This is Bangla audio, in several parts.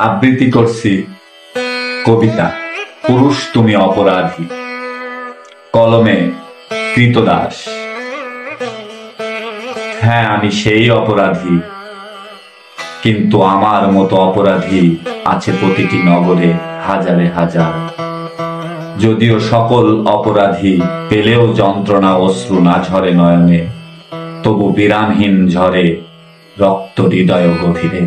আবৃত্তি করছি কবিতা পুরুষ তুমি অপরাধী। কলমে কৃতদাস। হ্যাঁ, আমি সেই অপরাধী, কিন্তু আমার মতো অপরাধী আছে প্রতিটি নগরে হাজারে হাজার। যদিও সকল অপরাধী পেলেও যন্ত্রণা অশ্রু না ঝরে নয়নে, তবু বিরামহীন ঝরে রক্ত হৃদয় গভীরে।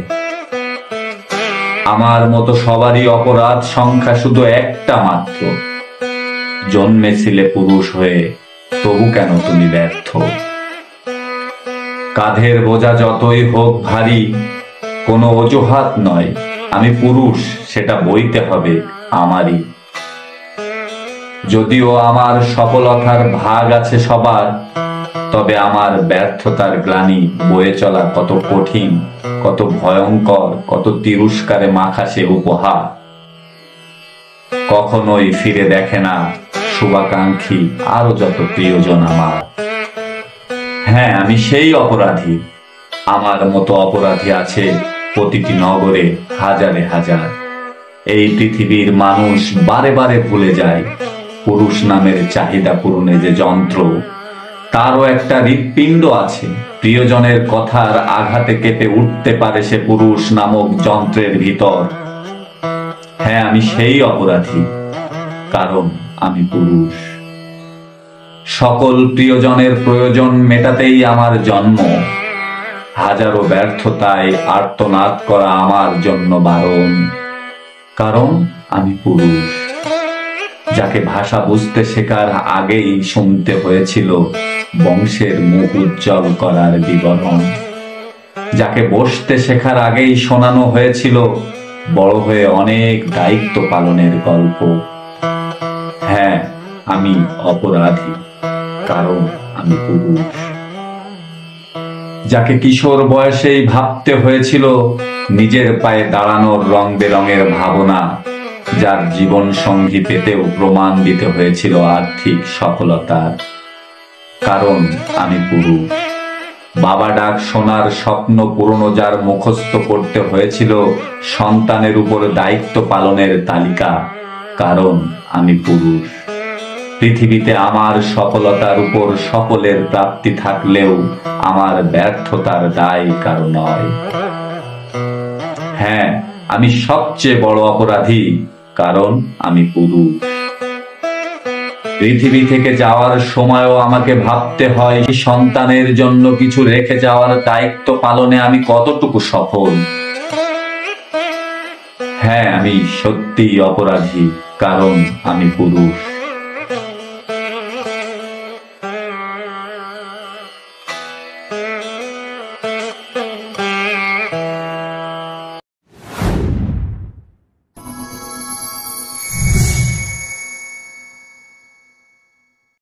আমার মতো সবারই অপরাধ সংখ্যা শুধু একটা মাত্র। জন্মেছিলে পুরুষ হয়ে, তবু কেন তুমি ব্যর্থ? কাঁধের বোঝা যতই হোক ভারী, কোনো অজুহাত নয়, আমি পুরুষ, সেটা বইতে হবে আমারই। যদিও আমার সফলতার ভাগ আছে সবার, তবে আমার ব্যর্থতার গ্লানি বয়ে চলা কত কঠিন, কত ভয়ঙ্কর, কত তিরস্কারে মাখা সে উপহার। কখনোই ফিরে দেখে না শুভাকাঙ্ক্ষী আরো যত প্রিয়জন আমার। হ্যাঁ, আমি সেই অপরাধী। আমার মতো অপরাধী আছে প্রতিটি নগরে হাজারে হাজার। এই পৃথিবীর মানুষ বারে বারে ভুলে যায় পুরুষ নামের চাহিদা পূরণে যে যন্ত্র, তারও একটা হৃৎপিণ্ড আছে। প্রিয়জনের কথার আঘাতে কেঁপে উঠতে পারে সে পুরুষ নামক যন্ত্রের ভিতর। হ্যাঁ, আমি সেই অপরাধী, কারণ আমি পুরুষ। সকল প্রিয়জনের প্রয়োজন মেটাতেই আমার জন্ম। হাজারো ব্যর্থতায় আর্তনাদ করা আমার জন্য বারণ, কারণ আমি পুরুষ। যাকে ভাষা বুঝতে শেখার আগেই শুনতে হয়েছিল বংশের মুখ উজ্জ্বল করার বিবরণ। যাকে বসতে শেখার আগেই শোনানো হয়েছিল বড় হয়ে অনেক দায়িত্ব পালনের গল্প। হ্যাঁ, আমি অপরাধী, কারণ আমি পুরুষ। যাকে কিশোর বয়সেই ভাবতে হয়েছিল নিজের পায়ে দাঁড়ানোর রং বেরঙের ভাবনা, যার জীবন সঙ্গী পেতেও প্রমাণ দিতে হয়েছিল আর্থিক সফলতার, কারণ আমি পুরুষ। বাবা ডাক শোনার স্বপ্ন পুরনো যার মুখস্থ করতে হয়েছিল সন্তানের উপর দায়িত্ব পালনের তালিকা, কারণ আমি পুরুষ। পৃথিবীতে আমার সফলতার উপর সকলের প্রাপ্তি থাকলেও আমার ব্যর্থতার দায় কারো নয়। হ্যাঁ, আমি সবচেয়ে বড় অপরাধী, কারণ আমি পুরুষ। পৃথিবী থেকে যাওয়ার সময়ও আমাকে ভাবতে হয় সন্তানের জন্য কিছু রেখে যাওয়ার দায়িত্ব পালনে আমি কতটুকু সফল। হ্যাঁ, আমি সত্যিই অপরাধী, কারণ আমি পুরুষ।